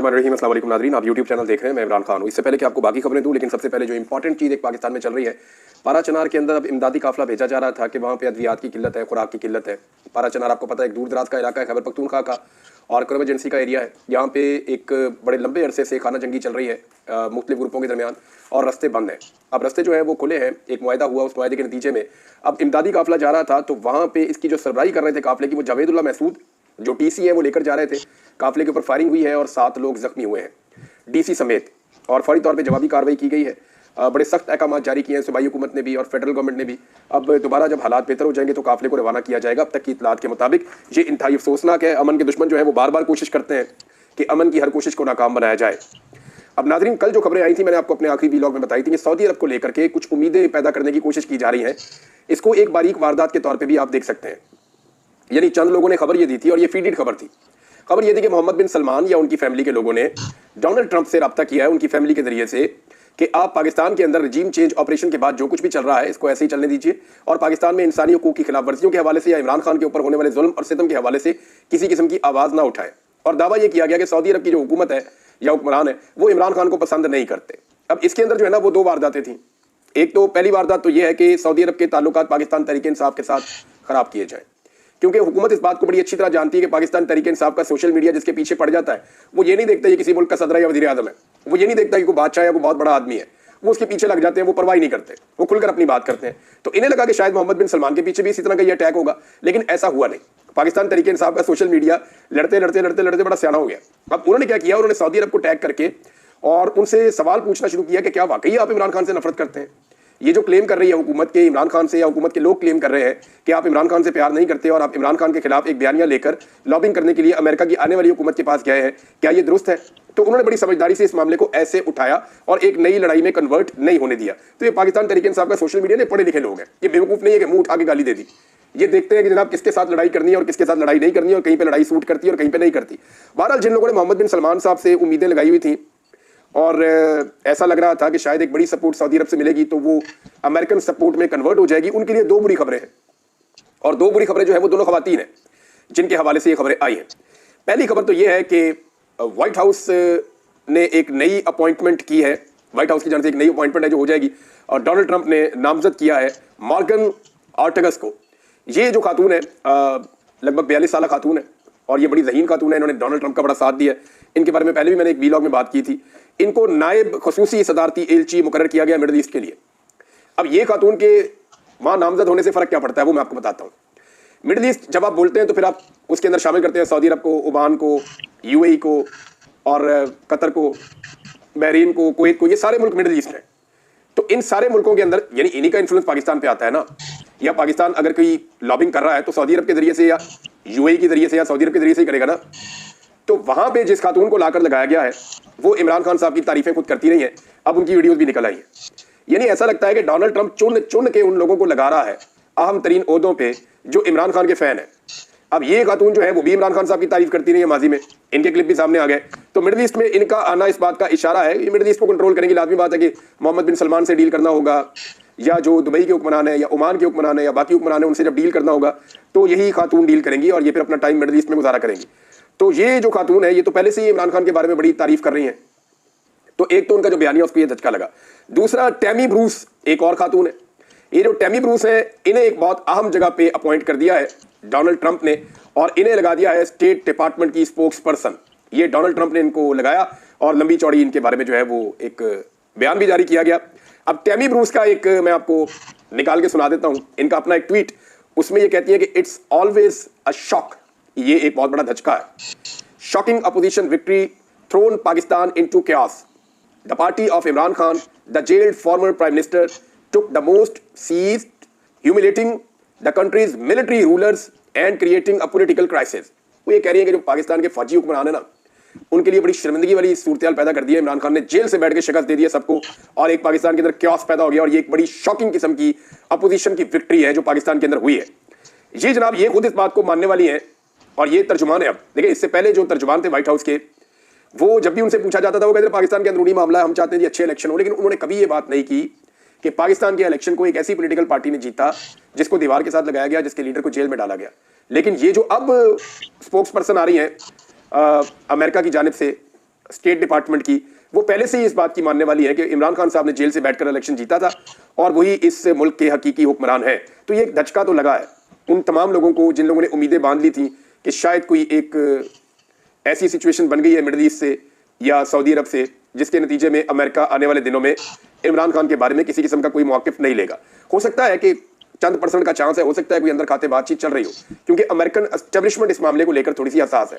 बिस्मिल्लाहिर्रहमानिर्रहीम। अस्सलाम वालेकुम नाज़रीन, आप यूट्यूब चैनल देख रहे हैं। मैं इमरान खान हूँ। इससे पहले कि आपको बाकी खबरें दूँ, लेकिन सबसे पहले जो इंपॉर्टेंट चीज़ एक पाकिस्तान में चल रही है, पारा चनार के अंदर अब इमदादी काफिला भेजा जा रहा था कि वहाँ पे अद्वियात की किल्लत है, खुराक की किल्लत है। पारा चनार आपको पता है एक दूर दराज का इलाका है, खैबर पख्तूनख्वा का और करब एजेंसी का एरिया है। यहाँ पे एक बड़े लंबे अरसे से खाना जंगी चल रही है मुख्तलिफ ग्रुपों के दरमियान और रस्ते बंद हैं। अब रस्ते जो है वो खुले हैं, एक मुआहदा हुआ, उस मुआहदे के नतीजे में अब इमदादी काफिला जा रहा था। तो वहाँ पे इसकी जो सरबराही कर रहे थे काफिले की, वो जावेदुल्लाह महसूद जो टीसी है वो लेकर जा रहे थे। काफिले के ऊपर फायरिंग हुई है और 7 लोग जख्मी हुए हैं, डीसी समेत, और फौरी तौर पे जवाबी कार्रवाई की गई है। बड़े सख्त अहकाम जारी किए हैं सूबाई हुकूमत ने भी और फेडरल गवर्नमेंट ने भी। अब दोबारा जब हालात बेहतर हो जाएंगे तो काफिले को रवाना किया जाएगा। अब तक की इतलात के मुताबिक ये इंतहाई अफसोसनाक है। अमन के दुश्मन जो है वो बार बार कोशिश करते हैं कि अमन की हर कोशिश को नाकाम बनाया जाए। अब नाजरीन, कल जो खबरें आई थी मैंने आपको अपने आखिरी व्लॉग में बताई थी कि सऊदी अरब को लेकर के कुछ उम्मीदें पैदा करने की कोशिश की जा रही हैं। इसको एक बारीक वारदात के तौर पर भी आप देख सकते हैं। यानी चंद लोगों ने खबर ये दी थी और ये फीडेड खबर थी। खबर ये थी कि मोहम्मद बिन सलमान या उनकी फैमिली के लोगों ने डोनाल्ड ट्रंप से रब्ता किया है, उनकी फैमिली के जरिए से, कि आप पाकिस्तान के अंदर रजीम चेंज ऑपरेशन के बाद जो कुछ भी चल रहा है इसको ऐसे ही चलने दीजिए और पाकिस्तान में इंसानी हकूक की खिलाफ वर्जियों के हवाले से या इमरान खान के ऊपर होने वाले जुल्म और सितम के हवाले से किसी किस्म की आवाज़ ना उठाएं। और दावा यह किया गया कि सऊदी अरब की जो हुकूमत है या हुक्मरान है वो इमरान खान को पसंद नहीं करते। अब इसके अंदर जो है ना वो 2 वारदातें थी। एक तो पहली वारदात तो यह है कि सऊदी अरब के ताल्लुकात पाकिस्तान तहरीक इंसाफ के साथ खराब किए जाएं, क्योंकि हुकूमत इस बात को बड़ी अच्छी तरह जानती है कि पाकिस्तान तहरीक इंसाफ का सोशल मीडिया जिसके पीछे पड़ जाता है वो ये नहीं देखता ये किसी मुल्क का सदर या वज़ीर आज़म है, वो ये नहीं देखता कि कोई बादशाह या कोई बहुत बड़ा आदमी है, वो उसके पीछे लग जाते हैं, वो परवाह नहीं करते, वो खुलकर अपनी बात करते हैं। तो इन्हें लगा कि शायद मोहम्मद बिन सलमान के पीछे भी इसी तरह का ये अटैक होगा, लेकिन ऐसा हुआ नहीं। पाकिस्तान तहरीक इंसाफ का सोशल मीडिया लड़ते लड़ते लड़ते लड़ते बड़ा सियाना हो गया। अब उन्होंने क्या किया, उन्होंने सऊदी अरब को टैग करके और उनसे सवाल पूछना शुरू किया कि क्या वाकई आप इमरान खान से नफरत करते हैं। ये जो क्लेम कर रही है हुकूमत के इमरान खान से या हुकूमत के लोग क्लेम कर रहे हैं कि आप इमरान खान से प्यार नहीं करते और आप इमरान खान के खिलाफ एक बयानिया लेकर लॉबिंग करने के लिए अमेरिका की आने वाली हुकूमत के पास गए हैं, क्या ये दुरुस्त है? तो उन्होंने बड़ी समझदारी से इस मामले को ऐसे उठाया और एक नई लड़ाई में कन्वर्ट नहीं होने दिया। तो ये पाकिस्तान तहरीक इंसाफ का सोशल मीडिया ने पढ़े लिखे लोग हैं, ये बेवकूफ़ नहीं है कि मुंह उठा के गाली दे दी। ये देखते हैं कि जनाब किसके साथ लड़ाई करनी है और किसके साथ लड़ाई नहीं करनी है, और कहीं पे लड़ाई सूट करती है और कहीं पे नहीं करती। बहरहाल जिन लोगों ने मोहम्मद बिन सलमान साहब से उम्मीदें लगाई हुई थी और ऐसा लग रहा था कि शायद एक बड़ी सपोर्ट सऊदी अरब से मिलेगी तो वो अमेरिकन सपोर्ट में कन्वर्ट हो जाएगी, उनके लिए 2 बुरी खबरें हैं। और 2 बुरी खबरें जो है वो दोनों खवातीन हैं जिनके हवाले से ये खबरें आई हैं। पहली खबर तो ये है कि व्हाइट हाउस ने एक नई अपॉइंटमेंट की है, व्हाइट हाउस की जानिब से एक नई अपॉइंटमेंट है जो हो जाएगी, और डोनाल्ड ट्रंप ने नामजद किया है मॉर्गन ऑर्टेगस को। ये जो खातून है लगभग 42 साल खातून है और ये बड़ी ज़हीन खातून है, इन्होंने डोनाल्ड ट्रंप का बड़ा साथ दिया है। इनके बारे में पहले भी मैंने एक वीलॉग में बात की थी। इनको नायब खसूसी सदारती एलची मुकर्रर किया गया मिडल ईस्ट के लिए। अब ये खातून के वहाँ नामजद होने से फ़र्क क्या पड़ता है वो मैं आपको बताता हूँ। मिडल ईस्ट जब आप बोलते हैं तो फिर आप उसके अंदर शामिल करते हैं सऊदी अरब को, ओमान को, यूएई को और कतर को, बहरीन को, कुवैत को, ये सारे मुल्क मिडल ईस्ट हैं। तो इन सारे मुल्कों के अंदर यानी इन्हीं का इन्फ्लुएंस पाकिस्तान पे आता है ना। या पाकिस्तान अगर कोई लॉबिंग कर रहा है तो सऊदी अरब के जरिए से या यूएई के जरिए से या सऊदी अरब के जरिए से ही करेगा ना। तो वहां पे जिस खातून को लाकर लगाया गया है वो इमरान खान साहब की तारीफें खुद करती नहीं है, अब उनकी वीडियोस भी निकल आई है। यानी ऐसा लगता है कि डोनाल्ड ट्रंप चुन चुन के उन लोगों को लगा रहा है अहम तरीन ओहदों पे जो इमरान खान के फैन है। अब ये खातून जो है वो भी इमरान खान साहब की तारीफ करती रही है माजी में, इनके क्लिप भी सामने आ गए। तो मिडल ईस्ट में इनका आना इस बात का इशारा है, ये मिडल ईस्ट को कंट्रोल करने की लाजमी बात है कि मोहम्मद बिन सलमान से डील करना होगा या जो दुबई के हुक्मरान है या ओमान के हुक्मरान है या बाकी हुक्मरान है उनसे जब डील करना होगा तो यही खातून डील करेंगी और ये फिर अपना टाइम मिडल ईस्ट में गुजारा करेंगी। तो ये जो खातून है ये तो पहले से ही इमरान खान के बारे में बड़ी तारीफ कर रही हैं। तो एक तो उनका जो बयानिया उसको ये धचका लगा। दूसरा, टैमी ब्रूस एक और खातून है। ये जो टैमी ब्रूस है इन्हें एक बहुत अहम जगह पे अपॉइंट कर दिया है डोनाल्ड ट्रंप ने और इन्हें लगा दिया है स्टेट डिपार्टमेंट की स्पोक्स पर्सन। ये डोनाल्ड ट्रंप ने इनको लगाया और लंबी चौड़ी इनके बारे में जो है वो एक बयान भी जारी किया गया। अब टैमी ब्रूस का एक मैं आपको निकाल के सुना देता हूं, इनका अपना एक ट्वीट, उसमें ये कहती है कि इट्स ऑलवेज अ शॉक। ये एक बहुत बड़ा धचका है। Shocking opposition victory thrown Pakistan into chaos. The party of Imran Khan, the jailed former prime minister, took the most seized, humiliating the country's military rulers and creating a political crisis. वो ये कह रही है कि जो पाकिस्तान के फौजी हुक्मरान है ना उनके लिए बड़ी शर्मिंदगी वाली सूरत पैदा कर दी है। इमरान खान ने जेल से बैठ के शिकस्त दे दी है सबको और एक पाकिस्तान के अंदर क्योस पैदा हो गया और ये एक बड़ी शॉकिंग किस्म की अपोजिशन की विक्ट्री है जो पाकिस्तान के अंदर हुई है। ये जनाब ये खुद इस बात को मानने वाली है और ये तर्जुमान है। अब देखिए, इससे पहले जो तर्जुमान थे व्हाइट हाउस के, वो जब भी उनसे पूछा जाता था वो कहते थे पाकिस्तान के अंदरूनी मामला है, हम चाहते हैं जी अच्छे इलेक्शन हो, लेकिन उन्होंने कभी ये बात नहीं की कि पाकिस्तान के इलेक्शन को एक ऐसी पॉलिटिकल पार्टी ने जीता जिसको दीवार के साथ लगाया गया, जिसके लीडर को जेल में डाला गया। लेकिन ये जो अब स्पोक्स पर्सन आ रही हैं अमेरिका की जानिब से, स्टेट डिपार्टमेंट की, वो पहले से ही इस बात की मानने वाली है कि इमरान खान साहब ने जेल से बैठकर इलेक्शन जीता था और वही इस मुल्क के हकीकी हुक्मरान है। तो ये एक धचका तो लगा है उन तमाम लोगों को जिन लोगों ने उम्मीदें बांध ली थी कि शायद कोई एक ऐसी सिचुएशन बन गई है मिडल ईस्ट से या सऊदी अरब से जिसके नतीजे में अमेरिका आने वाले दिनों में इमरान खान के बारे में किसी किस्म का कोई मौक़िफ़ नहीं लेगा। हो सकता है कि चंद % का चांस है, हो सकता है कोई अंदर खाते बातचीत चल रही हो, क्योंकि अमेरिकन एस्टेब्लिशमेंट इस मामले को लेकर थोड़ी सी हसास है।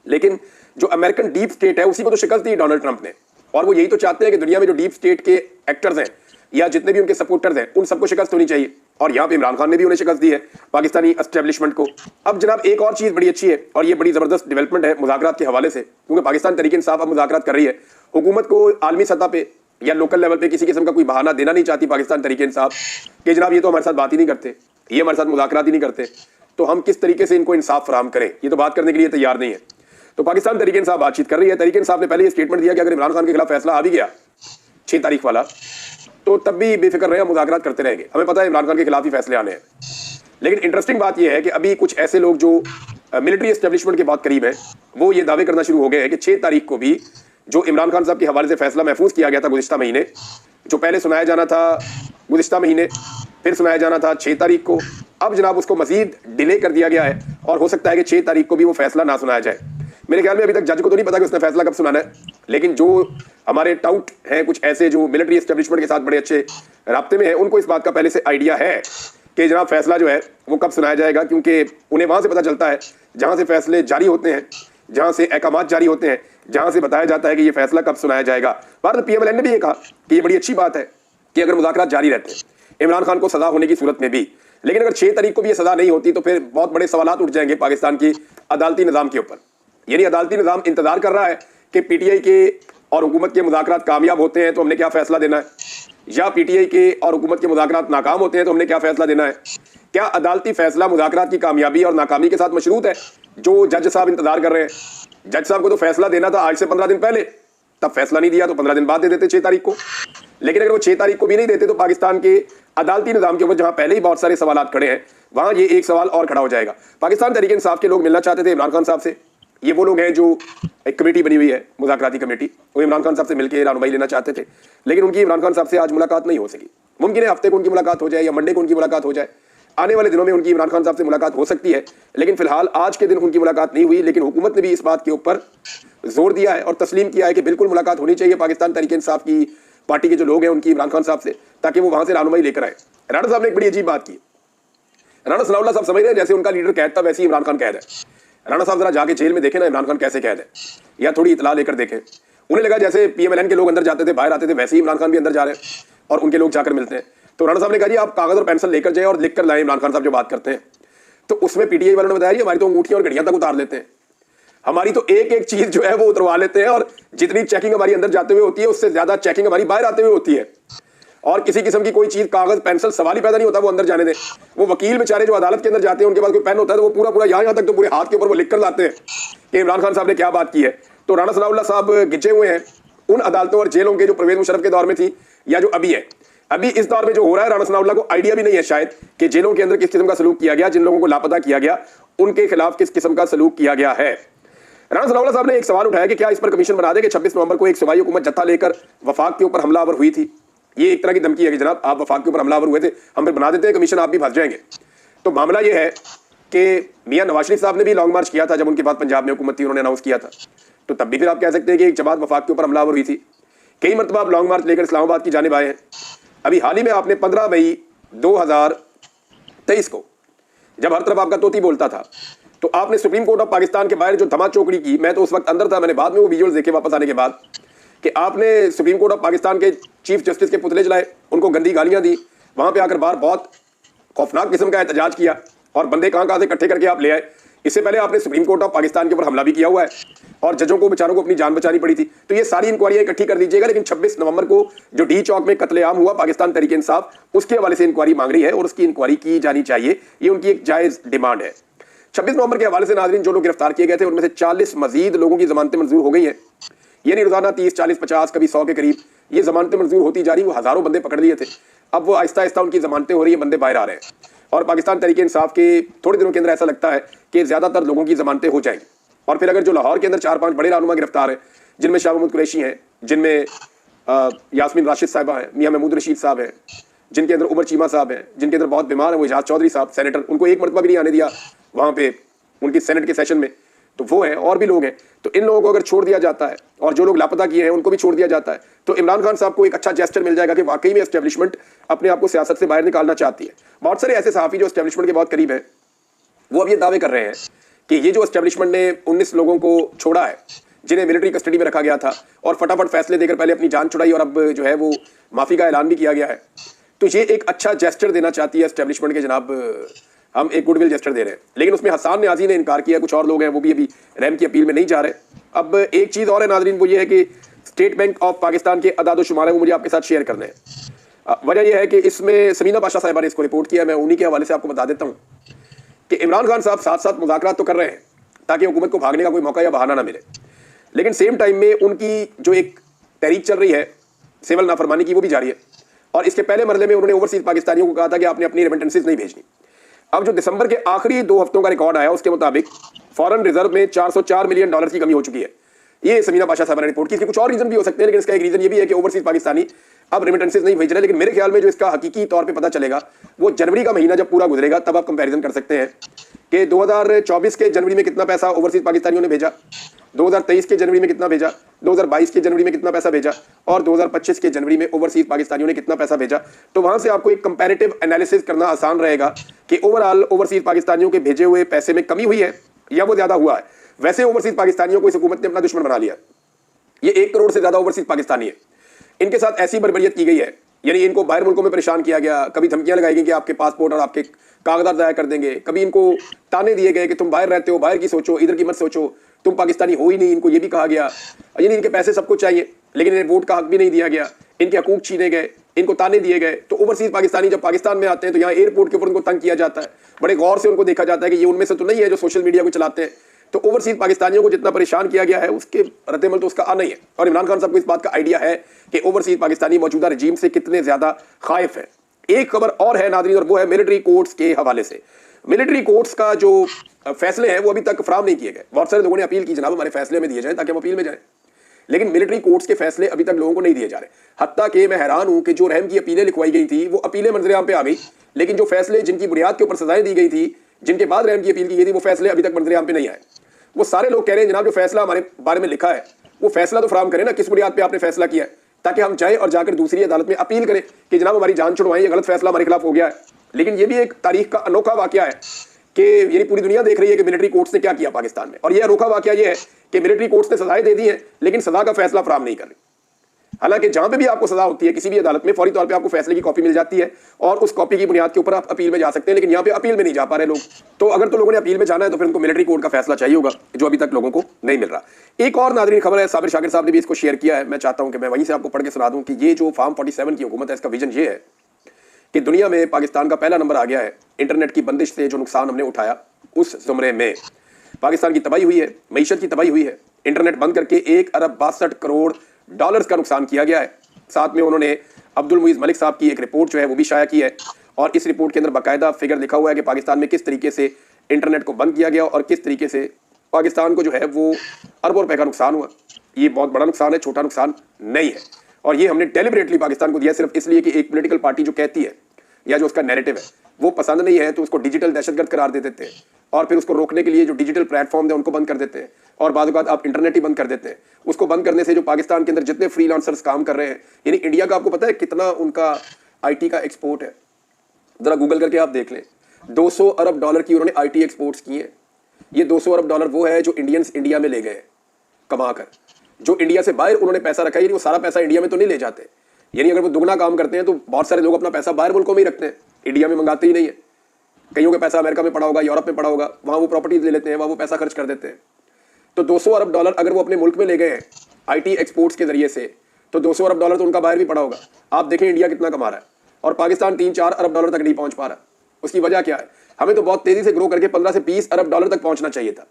लेकिन जो अमेरिकन डीप स्टेट है उसी को तो शिकस्त दी डोनाल्ड ट्रंप ने, और वो यही तो चाहते हैं कि दुनिया में जो डीप स्टेट के एक्टर्स हैं या जितने भी उनके सपोर्टर्स हैं उन सबको शिकस्त होनी चाहिए, और यहाँ पे इमरान खान ने भी उन्हें शिकस्त दी है पाकिस्तानी एस्टेब्लिशमेंट को। अब जनाब एक और चीज़ बड़ी अच्छी है और ये बड़ी ज़बरदस्त डेवलपमेंट है मुज़ाकरात के हवाले से, क्योंकि पाकिस्तान तहरीक इंसाफ अब मुज़ाकरात कर रही है। हुकूमत को आलमी सतह पे या लोकल लेवल पे किसी किस्म का कोई बहाना देना नहीं चाहती पाकिस्तान तहरीक इंसाफ कि जनाब ये तो हमारे साथ बात ही नहीं करते, ये हमारे साथ मुज़ाकरात ही नहीं करते, तो हम किस तरीके से इनको इंसाफ फराहम करें, ये तो बात करने के लिए तैयार नहीं है। तो पाकिस्तान तहरीक इंसाफ बातचीत कर रही है। तहरीक इंसाफ ने पहले ये स्टेटमेंट दिया कि अगर इमरान खान के खिलाफ फैसला आ भी गया 6 तारीख वाला, तो तब भी बेफिक्र रहे, मुज़ाकरात करते रहेंगे, हमें पता है इमरान खान के खिलाफ ही फैसले आने हैं। लेकिन इंटरेस्टिंग बात यह है कि अभी कुछ ऐसे लोग जो मिलिट्री एस्टेब्लिशमेंट के बहुत करीब हैं वो ये दावे करना शुरू हो गए हैं कि 6 तारीख को भी जो इमरान खान साहब के हवाले से फैसला महफूज किया गया था गुज़िश्ता महीने, जो पहले सुनाया जाना था गुज़िश्ता महीने, फिर सुनाया जाना था 6 तारीख को, अब जनाब उसको मजीद डिले कर दिया गया है और हो सकता है कि 6 तारीख को भी वो फैसला ना सुनाया जाए। मेरे ख्याल में अभी तक जज को तो नहीं पता कि उसने फैसला कब सुनाना है, लेकिन जो हमारे टाउट हैं कुछ ऐसे जो मिलिट्री एस्टेब्लिशमेंट के साथ बड़े अच्छे राब्ते में हैं, उनको इस बात का पहले से आइडिया है कि जनाब फैसला जो है वो कब सुनाया जाएगा, क्योंकि उन्हें वहाँ से पता चलता है जहाँ से फैसले जारी होते हैं, जहाँ से अहकामात जारी होते हैं, जहाँ से बताया जाता है कि ये फैसला कब सुनाया जाएगा। भारत PMLN ने भी ये कहा कि ये बड़ी अच्छी बात है कि अगर मुज़ाकरात जारी रहते हैं इमरान खान को सज़ा होने की सूरत में भी, लेकिन अगर 6 तारीख को भी ये सज़ा नहीं होती तो फिर बहुत बड़े सवालात उठ जाएंगे पाकिस्तान की अदालती निज़ाम के ऊपर। यानी अदालती निज़ाम इंतजार कर रहा है कि PTI के और हुकूमत के मुज़ाकरात कामयाब होते हैं तो हमने क्या फ़ैसला देना है, या PTI के और हुकूमत के मुज़ाकरात नाकाम होते हैं तो हमने क्या फ़ैसला देना है। क्या अदालती फ़ैसला मुज़ाकरात की कामयाबी और नाकामी के साथ मशरूत है, जो जज साहब इंतजार कर रहे हैं। जज साहब को तो फैसला देना था आज से 15 दिन पहले, तब फैसला नहीं दिया तो 15 दिन बाद दे देते 6 तारीख को। लेकिन अगर वो 6 तारीख को भी नहीं देते तो पाकिस्तान के अदालती निज़ाम के ऊपर जहाँ पहले ही बहुत सारे सवालात खड़े हैं वहाँ ये एक सवाल और खड़ा हो जाएगा। पाकिस्तान तहरीक इंसाफ के लोग मिलना चाहते थे इमरान खान साहब से, ये वो लोग हैं जो एक कमेटी बनी हुई है मुज़ाकराती कमेटी, वो इमरान खान साहब से मिलकर रहनुमाई लेना चाहते थे, लेकिन उनकी इमरान खान साहब से आज मुलाकात नहीं हो सकी। मुमकिन है हफ्ते को उनकी मुलाकात हो जाए या मंडे को उनकी मुलाकात हो जाए, आने वाले दिनों में उनकी इमरान खान साहब से मुलाकात हो सकती है, लेकिन फिलहाल आज के दिन उनकी मुलाकात नहीं हुई। लेकिन हुकूमत ने भी इस बात के ऊपर जोर दिया है और तस्लीम किया है कि बिल्कुल मुलाकात होनी चाहिए पाकिस्तान तहरीक इंसाफ की पार्टी के जो लोग हैं उनकी इमरान खान साहब से, ताकि वो वहाँ से रहनुमाई लेकर आए। राणा साहब ने एक बड़ी अजीब बात की। राणा सनाउल्लाह साहब समझ रहे हैं जैसे उनका लीडर कैद था वैसे ही इमरान खान कैद है। राणा साहब जरा जाके जेल में देखें ना इमरान खान कैसे कैद है, या थोड़ी इतला लेकर देखें। उन्हें लगा जैसे PMLN के लोग अंदर जाते थे बाहर आते थे वैसे ही इमरान खान भी अंदर जा रहे हैं और उनके लोग जाकर मिलते हैं। तो राणा साहब ने कहा जी आप कागज और पेंसिल लेकर जाए और लिख कर लाए इमरान खान साहब जो बात करते हैं। तो उसमें PTI वालों ने बताया हमारी तो अंगूठियां और घड़ियां तक उतार लेते हैं, हमारी तो एक एक चीज जो है वो उतरवा लेते हैं, और जितनी चेकिंग हमारी अंदर जाते हुए होती है उससे ज्यादा चेकिंग हमारी बाहर आते हुए होती है। और किसी किस्म की कोई चीज कागज पेंसिल सवाल ही पैदा नहीं होता वो अंदर जाने दें। वो वकील बेचारे जो अदालत के अंदर जाते हैं उनके पास कोई पेन होता है तो वो पूरा पूरा यहाँ तक तो पूरे हाथ के ऊपर वो लिख कर लाते हैं कि इमरान खान साहब ने क्या बात की है। तो राणा सनाउल्लाह साहब गिजे हुए हैं उन अदालतों और जेलों के जो परवेज मुशर्रफ के दौर में थी या जो अभी है। अभी इस दौर में जो हो रहा है राणा सनाउल्लाह को आइडिया भी नहीं है शायद कि जेलों के अंदर किस किस्म का सलूक किया गया, जिन लोगों को लापता किया गया उनके खिलाफ किस किस्म का सलूक किया गया है। राणा सनाउल्लाह साहब ने एक सवाल उठाया कि क्या इस पर कमीशन बना दे कि 26 नवंबर को एक सूबाई हुकूमत जत्था लेकर वफाक के ऊपर हमलावर हुई थी। ये एक तरह की धमकी है कि जनाब आप वफाक के ऊपर हमलावर हुए थे, हम फिर बना देते हैं कमीशन, आप भी फंस जाएंगे। तो मामला ये है कि मियां नवाज शरीफ साहब ने भी लॉन्ग मार्च किया था जब उनके बाद पंजाब में हुकूमत थी, उन्होंने अनाउंस किया था। तो तब भी फिर आप कह सकते हैं कि एक जमात वफाक के ऊपर हमलावर हुई थी। कई मरतबा आप लॉन्ग मार्च लेकर इस्लामाबाद की जानिब आए हैं। अभी हाल ही में आपने 15 मई 2023 को जब हर तरफ आपका तोती बोलता था तो आपने सुप्रीम कोर्ट ऑफ पाकिस्तान के बाहर जो धमा चौकड़ी की, मैं तो उस वक्त अंदर था, मैंने बाद में वो विजुअल्स देखे वापस आने के बाद, कि आपने सुप्रीम कोर्ट ऑफ पाकिस्तान के चीफ जस्टिस के पुतले जलाए, उनको गंदी गालियां दी, वहां पे आकर बाहर बहुत खौफनाक किस्म का एहतजाज किया और बंदे कहां से इकट्ठे करके आप ले आए। इससे पहले आपने सुप्रीम कोर्ट ऑफ पाकिस्तान के ऊपर हमला भी किया हुआ है और जजों को बेचारों को अपनी जान बचानी पड़ी थी। तो ये सारी इंक्वायरियां इकट्ठी कर दीजिएगा। लेकिन 26 नवंबर को जो डी चौक में कत्लेआम हुआ पाकिस्तान तहरीक इंसाफ, उसके हवाले से इंक्वायरी मांग रही है और उसकी इंक्वायरी की जानी चाहिए, ये उनकी एक जायज डिमांड है। 26 नवंबर के हवाले से नाज़रीन जो लोग गिरफ्तार किए गए थे उनमें से 40 मजीद लोगों की जमानतें मंजूर हो गई हैं। ये नहीं रोजाना 30, 40, 50, कभी 100 के करीब ये जमानतें मंजूर होती जा रही। वो हजारों बंदे पकड़ लिए थे, अब वो आहिस्ता आहिस्ता उनकी जमानतें हो रही है, बंदे बाहर आ रहे हैं। और पाकिस्तान तहरीक इंसाफ के थोड़े दिनों के अंदर ऐसा लगता है कि ज्यादातर लोगों की जमानतें हो जाएंगी। और फिर अगर जो लाहौर के अंदर 4-5 बड़े रहनुमा गिरफ्तार हैं, जिनमें शाह महमूद कुरैशी हैं, जिनमें यास्मीन राशिद साहिबा हैं, मियाँ महमूद रशीद साहब हैं, जिनके अंदर उमर चीमा साहब हैं, जिनके अंदर बहुत बीमार है वो एजाज चौधरी साहब सेनेटर, उनको एक मरतबा भी नहीं आने दिया वहाँ पे उनकी सेनेट के सेशन में, तो वो हैं, और भी लोग हैं। तो इन लोगों को अगर छोड़ दिया जाता है और जो लोग लापता किए हैं उनको भी छोड़ दिया जाता है, तो इमरान खान साहब को एक अच्छा जेस्चर मिल जाएगा कि वाकई में एस्टेब्लिशमेंट अपने आप को सियासत से बाहर निकालना चाहती है। बहुत सारे ऐसे सहाफ़ी जो एस्टेब्लिशमेंट के बहुत करीब हैं वो अब ये दावे कर रहे हैं कि ये जो एस्टेब्लिशमेंट ने 19 लोगों को छोड़ा है जिन्हें मिलिट्री कस्टडी में रखा गया था और फटाफट फैसले देकर पहले अपनी जान छुड़ाई और अब जो है वो माफ़ी का ऐलान भी किया गया है, तो ये एक अच्छा जेस्चर देना चाहती है एस्टेब्लिशमेंट के जनाब, हम एक गुडविल जेस्चर दे रहे हैं। लेकिन उसमें हसन न्याजी ने इनकार किया, कुछ और लोग हैं वो भी अभी रहम की अपील में नहीं जा रहे। अब एक चीज़ और है नाज़रीन, वो ये है कि स्टेट बैंक ऑफ पाकिस्तान के अदाद-ओ-शुमार है वो मुझे आपके साथ शेयर करने हैं। वजह यह है कि इसमें समीना पाशा साहिबा ने इसको रिपोर्ट किया, मैं उन्हीं के हवाले से आपको बता देता हूँ कि इमरान खान साहब साथ साथ मुज़ाकरात तो कर रहे हैं ताकि हुकूमत को भागने का कोई मौका या बहाना ना मिले, लेकिन सेम टाइम में उनकी जो एक तहरीक चल रही है सिविल नाफरमानी की वो भी जारी है। और इसके पहले मरले में उन्होंने ओवरसीज पाकिस्तानियों को कहा था कि आपने अपनी रेमिटेंसेज नहीं भेजनी। अब जो दिसंबर के आखिरी 2 हफ्तों का रिकॉर्ड आया उसके मुताबिक फॉरेन रिजर्व में $404 मिलियन की कमी हो चुकी है। ये समीना पाशा साहब ने रिपोर्ट की। इसके कुछ और रीजन भी हो सकते हैं, लेकिन इसका एक रीजन ये भी है कि ओवरसीज पाकिस्तानी अब रेमिटेंसेज नहीं भेज रहे। लेकिन मेरे ख्याल में जो इसका हकीकी तौर पे पता चलेगा वो जनवरी का महीना जब पूरा गुजरेगा, तब आप कंपैरिजन कर सकते हैं कि 2024 के जनवरी में कितना पैसा ओवरसीज पाकिस्तानियों ने भेजा, 2023 के जनवरी में कितना भेजा, 2022 के जनवरी में कितना पैसा भेजा और 2025 के जनवरी में ओवरसीज पाकिस्तानियों ने कितना पैसा भेजा। तो वहां से आपको एक कंपैरेटिव एनालिसिस करना आसान रहेगा कि ओवरऑल ओवरसीज पाकिस्तानियों के भेजे हुए पैसे में कमी हुई है या वो ज्यादा हुआ है। वैसे ओवरसीज पाकिस्तानियों को इस हुकूमत ने अपना दुश्मन बना लिया। ये 1 करोड़ से ज्यादा ओवरसीज पाकिस्तानी है, इनके साथ ऐसी बर्बरियत की गई है, यानी इनको बाहर मुल्कों में परेशान किया गया, कभी धमकियां लगाई गई कि आपके पासपोर्ट और आपके कागजात ज़ाया कर देंगे, कभी इनको ताने दिए गए कि तुम बाहर रहते हो, बाहर की सोचो, इधर की मत सोचो, तुम पाकिस्तानी हो ही नहीं। इनको ये भी कहा गया, यानी इनके पैसे सब कुछ चाहिए लेकिन इन्हें वोट का हक भी नहीं दिया गया, इनके हकूक छीने गए, इनको ताने दिए गए। तो ओवरसीज पाकिस्तानी जब पाकिस्तान में आते हैं तो यहाँ एयरपोर्ट के ऊपर उनको तंग किया जाता है, बड़े गौर से उनको देखा जाता है कि ये उनमें से तो नहीं है जो सोशल मीडिया को चलाते हैं। तो ओवरसीज पाकिस्तानियों को जितना परेशान किया गया है उसके रद्देमल तो उसका आना ही है। और इमरान खान साहब को इस बात का आइडिया है कि ओवरसीज पाकिस्तानी मौजूदा रजीम से कितने ज्यादा खाइफ है। एक खबर और है नाज़रीन, और वो है मिलिट्री कोर्ट्स के हवाले से। मिलिट्री कोर्ट्स का जो फैसले हैं वो अभी तक फराम नहीं किए गए। बहुत सारे लोगों ने अपील की जनाब हमारे फैसले में दिए जाए ताकि हम अपील में जाएं, लेकिन मिलिट्री कोर्ट्स के फैसले अभी तक लोगों को नहीं दिए जा रहे। हत्ता कि मैं हैरान हूं कि जो रहम की अपीलें लिखवाई गई थी वो अपीलें मंजरेआम पे आ गई, लेकिन जो फैसले जिनकी बुनियाद के ऊपर सजाएं दी गई थी, जिनके बाद रहम की अपील की गई थी, वो फैसले अभी तक मंजरेआम पे नहीं आए। वो सारे लोग कह रहे हैं जनाब जो फैसला हमारे बारे में लिखा है वो फैसला तो फराम करें ना, किस बुनियाद पे आपने फैसला किया है, ताकि हम जाएं और जाकर दूसरी अदालत में अपील करें कि जनाब हमारी जान छुड़वाएं, ये गलत फैसला हमारे खिलाफ हो गया है। लेकिन ये भी एक तारीख का अनोखा वाकया है कि यानी पूरी दुनिया देख रही है कि मिलिट्री कोर्ट्स ने क्या किया पाकिस्तान में, और ये अनोखा वाकया ये है कि मिलिट्री कोर्ट्स ने सजाएं दे दी हैं लेकिन सजा का फैसला फराम नहीं कर रही। हालांकि जहां पे भी आपको सजा होती है किसी भी अदालत में फौरी तौर पे आपको फैसले की कॉपी मिल जाती है और उस कॉपी की बुनियाद के ऊपर आप अपील में जा सकते हैं, लेकिन यहाँ पे अपील में नहीं जा पा रहे लोग। तो अगर तो लोगों ने अपील में जाना है तो फिर उनको मिलिट्री कोर्ट का फैसला चाहिए होगा, जो अभी तक लोगों को नहीं मिल रहा। एक और नाज़रीन खबर है, साबिर शाकिर साहब ने भी इसको शेयर किया है, मैं चाहता हूँ कि मैं वहीं से आपको पढ़ के सुना दूँ कि ये जो फार्म 47 की हुकूमत है इसका विजन ये है कि दुनिया में पाकिस्तान का पहला नंबर आ गया है। इंटरनेट की बंदिश से जो नुकसान हमने उठाया उस जुमरे में पाकिस्तान की तबाही हुई है, मईशत की तबाही हुई है। इंटरनेट बंद करके $1 अरब 62 करोड़ का नुकसान किया गया है। साथ में उन्होंने अब्दुल मुईज़ मलिक साहब की एक रिपोर्ट जो है वो भी शाया की है, और इस रिपोर्ट के अंदर बाकायदा फिगर लिखा हुआ है कि पाकिस्तान में किस तरीके से इंटरनेट को बंद किया गया और किस तरीके से पाकिस्तान को जो है वो अरबों रुपए का नुकसान हुआ। ये बहुत बड़ा नुकसान है, छोटा नुकसान नहीं है। और ये हमने डेलिबरेटली पाकिस्तान को दिया सिर्फ इसलिए कि एक पॉलिटिकल पार्टी जो कहती है या जो उसका नैरेटिव है वो पसंद नहीं है तो उसको डिजिटल दहशतगर्द करार दे देते हैं, और फिर उसको रोकने के लिए जो डिजिटल प्लेटफॉर्म है उनको बंद कर देते हैं, और बाद बात आप इंटरनेट ही बंद कर देते हैं। उसको बंद करने से जो पाकिस्तान के अंदर जितने फ्रीलांसर्स काम कर रहे हैं, यानी इंडिया का आपको पता है कितना उनका आईटी का एक्सपोर्ट है, जरा गूगल करके आप देख लें। $200 अरब की उन्होंने आईटी एक्सपोर्ट्स किए हैं। ये $200 अरब वो है जो इंडियंस इंडिया में ले गए कमा कर, जो इंडिया से बाहर उन्होंने पैसा रखा है, वो सारा पैसा इंडिया में तो नहीं ले जाते। यानी अगर वो दुगना काम करते हैं तो बहुत सारे लोग अपना पैसा बाहर मुल्कों में ही रखते हैं, इंडिया में मंगाते ही नहीं है। कईयों का पैसा अमेरिका में पड़ा होगा, यूरोप में पड़ा होगा, वहाँ वो प्रॉपर्टीज ले लेते हैं, वहाँ वो पैसा खर्च कर देते हैं। तो $200 अरब अगर वो अपने मुल्क में ले गए हैं आईटी एक्सपोर्ट्स के जरिए से, तो $200 अरब तो उनका बाहर भी पड़ा होगा। आप देखें इंडिया कितना कमा रहा है और पाकिस्तान $3-4 अरब तक नहीं पहुंच पा रहा। उसकी वजह क्या है? हमें तो बहुत तेजी से ग्रो करके 15 से 20 अरब डॉलर तक पहुंचना चाहिए था,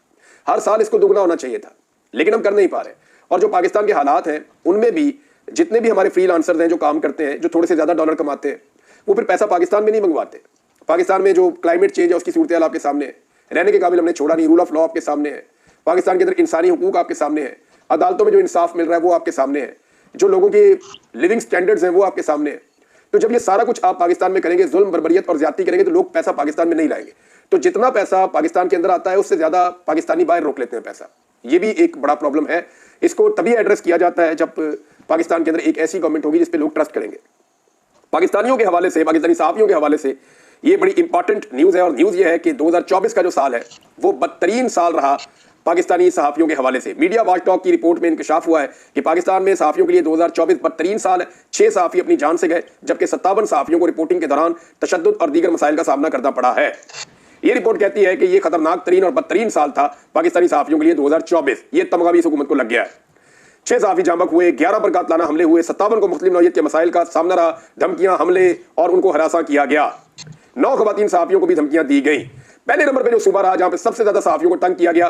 हर साल इसको दुगना होना चाहिए था, लेकिन हम कर नहीं पा रहे। और जो पाकिस्तान के हालात हैं उनमें भी जितने भी हमारे फ्रीलांसर्स हैं जो काम करते हैं, जो थोड़े से ज्यादा डॉलर कमाते हैं, वो फिर पैसा पाकिस्तान में नहीं मंगवाते। पाकिस्तान में जो क्लाइमेट चेंज है उसकी सूरत आपके सामने है, रहने के काबिल हमने छोड़ा नहीं, रूल ऑफ लॉ आपके सामने है, पाकिस्तान के अंदर इंसानी हुकूक आपके सामने है। अदालतों में जो इंसाफ मिल रहा है वो आपके सामने है, जो लोगों के लिविंग स्टैंडर्ड्स हैं वो आपके सामने है। तो जब ये सारा कुछ आप पाकिस्तान में करेंगे, जुल्म बर्बरियत और ज्यादती करेंगे, तो लोग पैसा पाकिस्तान में नहीं लाएंगे। तो जितना पैसा पाकिस्तान के अंदर आता है उससे ज्यादा पाकिस्तानी बाहर रोक लेते हैं पैसा। ये भी एक बड़ा प्रॉब्लम है। इसको तभी एड्रेस किया जाता है जब पाकिस्तान के अंदर एक ऐसी गवर्नमेंट होगी जिस पे लोग ट्रस्ट करेंगे। पाकिस्तानियों के हवाले से, पाकिस्तानी सहाफियों के हवाले से ये बड़ी इंपॉर्टेंट न्यूज है, और न्यूज ये है कि 2024 का जो साल है वो बदतरीन साल रहा पाकिस्तानी सहाफियों के हवाले से। मीडिया वॉचडॉग की रिपोर्ट में इंकशाफ हुआ है कि पाकिस्तान में सहाफियों के लिए 2024 बदतरीन साल है। 6 सहाफी अपनी जान से गए, जबकि 57 सहाफियों को रिपोर्टिंग के दौरान तशद्दुद और दीगर मसाइल का सामना करना पड़ा है। ये रिपोर्ट कहती है कि ये खतरनाक तरीन और बदतरीन साल था पाकिस्तानी सहाफियों के लिए 2024। ये तमगा भी इस हुकूमत को लग गया है। 6 सहाफी जामक हुए, 11 पर कातलाना हमले हुए, 57 को मुख्तलिफ नौइयत के मसाइल का सामना रहा, धमकियां, हमले और उनको हरासा किया गया। 9 खवातीन सहाफियों को भी धमकियां दी गई। पहले नंबर पर जो सूबा रहा जहां पर सबसे ज्यादा सहाफियों को तंग किया गया,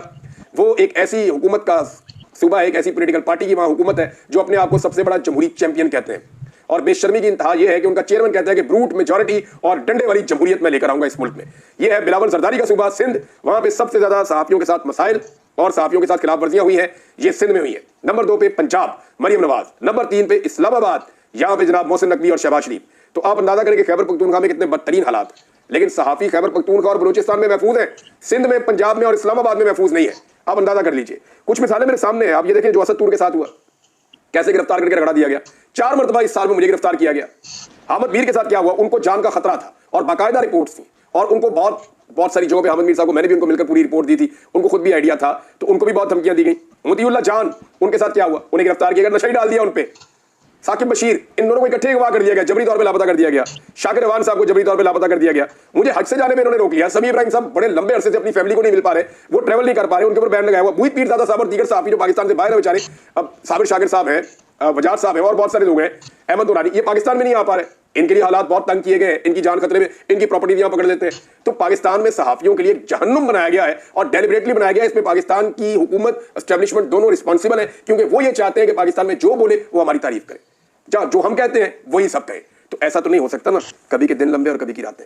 वो एक ऐसी हुकूमत का सूबा है, एक ऐसी पॉलिटिकल पार्टी की वहां हुकूमत है जो अपने आप को सबसे बड़ा जमहूरी चैंपियन कहते हैं। और बेशर्मी की इंतहा यह है कि उनका चेयरमैन कहता है कि ब्रूट मेजॉरिटी और डंडे वाली जमहूरियत में लेकर आऊंगा इस मुल्क में। यह है बिलावल जरदारी का सूबा सिंध। वहां पे सबसे ज्यादा सहाफियों के साथ मसाइल और सहाफियों के साथ खिलाफ वर्जियां हुई हैं, ये सिंध में हुई है। नंबर 2 पे पंजाब, मरियम नवाज। नंबर 3 पे इस्लामाबाद, यहां पे जनाब मोहसिन नकवी और शहबाज शरीफ। तो आप अंदाजा करें कि खैबर पख्तूनख्वा में कितने बदतरीन हालात। लेकिन सहाफी खैबर पख्तूनख्वा और बलूचिस्तान में महफूज है, सिंध में, पंजाब में और इस्लामाबाद में महफूज नहीं है। आप अंदाजा कर लीजिए। कुछ मिसालें मेरे सामने हैं, आप ये देखें जो असद तूर के साथ हुआ, कैसे गिरफ्तार करके रगड़ा दिया गया। 4 मरतबा इस साल में मुझे गिरफ्तार किया गया। अहमद मीर के साथ क्या हुआ, उनको जान का खतरा था और बाकायदा रिपोर्ट्स थी, और उनको बहुत सारी जगहों पे अहमद मीर साहब को मैंने भी उनको मिलकर पूरी रिपोर्ट दी थी, उनको खुद भी आइडिया था, तो उनको भी बहुत धमकियां दी गई। मोतीउल्लाह जान, उनके साथ क्या हुआ, उन्हें गिरफ्तार किया गया, नशा ही डाल दिया उन पे। साकिब बशीर, इन दोनों को इकट्ठे अगवा कर दिया गया, जबरी तौर पे लापता कर दिया गया। शाकिर रवान साहब को जबरी तौर पे लापता कर दिया गया। मुझे हज से जाने में इन्होंने रोक लिया। समी इब्राहिम साहब बड़े लंबे अरसे से अपनी फैमिली को नहीं मिल पा रहे, वो ट्रैवल नहीं कर पा रहे, उनके ऊपर बैन लगाया हुआ। मुहित पीरजादा साहब और दीगर सहाफी जो पाकिस्तान से बाहर है बेचारे, अब साबिर शाकिर साहब हैं, वजार साहब हैं और बहुत सारे लोग हैं, अहमद दुरानी, ये पाकिस्तान में नहीं आ पा रहे। इनके लिए हालात बहुत तंग किए गए, इनकी जान खतरे में, इनकी प्रॉपर्टी यहां पकड़ लेते हैं। तो पाकिस्तान में सहाफियों के लिए जहन्नुम बनाया गया है और डेलिबरेटली बनाया गया है। इसमें पाकिस्तान की हुकूमत, एस्टेब्लिशमेंट दोनों रिस्पॉन्सिबल है, क्योंकि वो ये चाहते हैं कि पाकिस्तान में जो बोले वो हमारी तारीफ करे, जो हम कहते हैं वही सब कहे। तो ऐसा तो नहीं हो सकता ना, कभी के दिन लंबे और कभी की रातें।